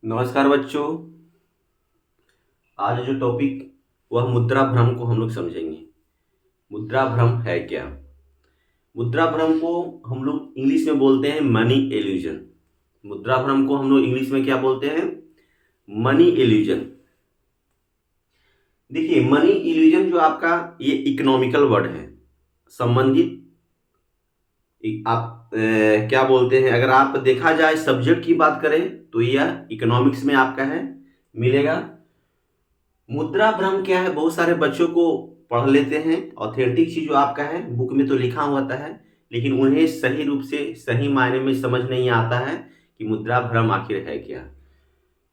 नमस्कार बच्चों। आज जो टॉपिक वह मुद्रा भ्रम को हम लोग समझेंगे। मुद्रा भ्रम है क्या? मुद्रा भ्रम को हम लोग इंग्लिश में बोलते हैं मनी इल्यूजन। मुद्रा भ्रम को हम लोग इंग्लिश में क्या बोलते हैं? Money illusion. देखिए, मनी इल्यूजन जो आपका ये इकोनॉमिकल वर्ड है, संबंधित आप क्या बोलते हैं, अगर आप देखा जाए सब्जेक्ट की बात करें तो यह इकोनॉमिक्स में आपका है, मिलेगा। मुद्रा भ्रम क्या है? बहुत सारे बच्चों को पढ़ लेते हैं, ऑथेंटिक चीज जो आपका है बुक में तो लिखा होता है, लेकिन उन्हें सही रूप से सही मायने में समझ नहीं आता है कि मुद्रा भ्रम आखिर है क्या।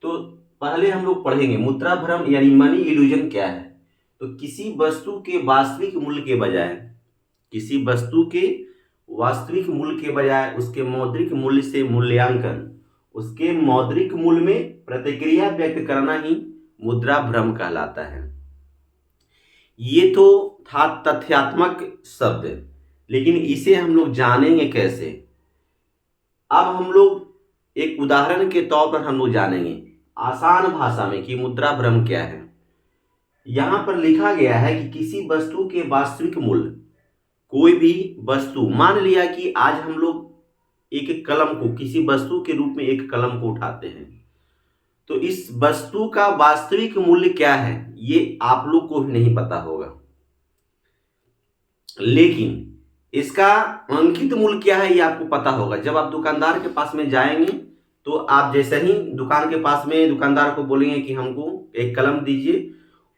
तो पहले हम लोग पढ़ेंगे मुद्रा भ्रम यानी मनी इल्यूजन क्या है। तो किसी वस्तु के वास्तविक मूल्य के बजाय, किसी वस्तु के वास्तविक मूल्य के बजाय उसके मौद्रिक मूल्य से मूल्यांकन, उसके मौद्रिक मूल्य में प्रतिक्रिया व्यक्त करना ही मुद्रा भ्रम कहलाता है। ये तो था तथ्यात्मक शब्द, लेकिन इसे हम लोग जानेंगे कैसे? अब हम लोग एक उदाहरण के तौर पर हम लोग जानेंगे आसान भाषा में कि मुद्रा भ्रम क्या है। यहां पर लिखा गया है कि किसी वस्तु के वास्तविक मूल्य, कोई भी वस्तु, मान लिया कि आज हम लोग एक कलम को किसी वस्तु के रूप में एक कलम को उठाते हैं, तो इस वस्तु का वास्तविक मूल्य क्या है ये आप लोग को भी नहीं पता होगा, लेकिन इसका अंकित मूल्य क्या है ये आपको पता होगा। जब आप दुकानदार के पास में जाएंगे तो आप जैसे ही दुकान के पास में दुकानदार को बोलेंगे कि हमको एक कलम दीजिए,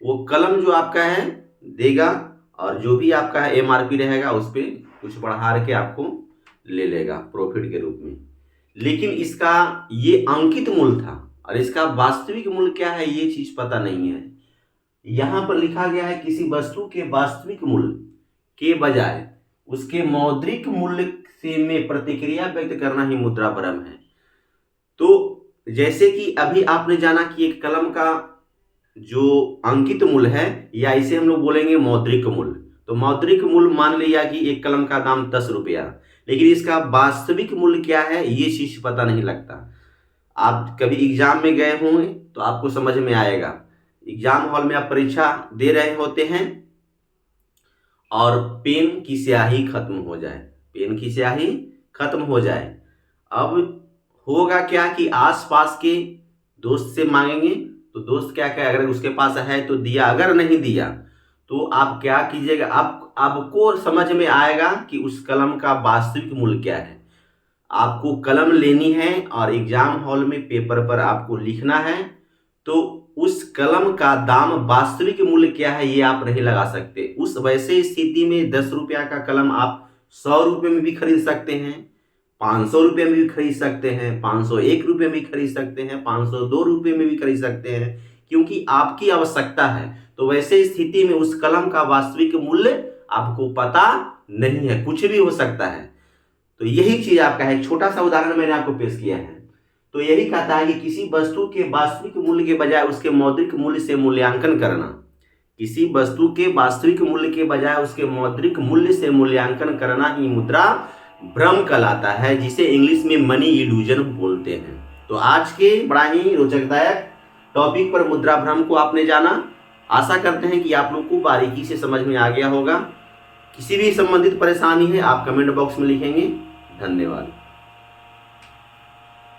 वो कलम जो आपका है देगा और जो भी आपका है एमआरपी रहेगा उस पर कुछ बढ़ा के आपको ले लेगा प्रॉफिट के रूप में। लेकिन इसका ये अंकित मूल्य था और इसका वास्तविक मूल्य क्या है ये चीज पता नहीं है। यहां पर लिखा गया है किसी वस्तु के वास्तविक मूल्य के बजाय उसके मौद्रिक मूल्य से में प्रतिक्रिया व्यक्त करना ही मुद्रा भ्रम है। तो जैसे कि अभी आपने जाना कि एक कलम का जो अंकित मूल्य है या इसे हम लोग बोलेंगे मौद्रिक मूल्य, तो मौद्रिक मूल्य मान लिया कि एक कलम का दाम 10 रुपया, लेकिन इसका वास्तविक मूल्य क्या है ये चीज पता नहीं लगता। आप कभी एग्जाम में गए होंगे तो आपको समझ में आएगा। एग्जाम हॉल में आप परीक्षा दे रहे होते हैं और पेन की स्याही खत्म हो जाए, पेन की स्याही खत्म हो जाए, अब होगा क्या कि आसपास के दोस्त से मांगेंगे, तो दोस्त क्या क्या अगर उसके पास है तो दिया, अगर नहीं दिया तो आप क्या कीजिएगा, आपको समझ में आएगा कि उस कलम का वास्तविक मूल्य क्या है। आपको कलम लेनी है और एग्जाम हॉल में पेपर पर आपको लिखना है, तो उस कलम का दाम वास्तविक मूल्य क्या है ये आप नहीं लगा सकते। उस वैसे स्थिति में 10 रुपया का कलम आप 100 रुपये में भी खरीद सकते हैं, 500 रुपये में भी खरीद सकते हैं, 501 रुपये में भी खरीद सकते हैं, 502 रुपये में भी खरीद सकते हैं, क्योंकि आपकी आवश्यकता है। तो वैसे स्थिति में उस कलम का वास्तविक मूल्य आपको पता नहीं है, कुछ भी हो सकता है। तो यही चीज आपका है, छोटा सा उदाहरण मैंने आपको पेश किया है। तो यही कहता है कि किसी वस्तु के वास्तविक मूल्य के बजाय उसके मौद्रिक मूल्य से मूल्यांकन करना, किसी वस्तु के वास्तविक मूल्य के बजाय उसके मौद्रिक मूल्य से मूल्यांकन करना ही मुद्रा भ्रम कहलाता है, जिसे इंग्लिश में मनी इल्यूजन बोलते हैं। तो आज के बड़ा ही रोचकदायक टॉपिक पर मुद्रा भ्रम को आपने जाना। आशा करते हैं कि आप लोग को बारीकी से समझ में आ गया होगा। किसी भी संबंधित परेशानी है आप कमेंट बॉक्स में लिखेंगे। धन्यवाद।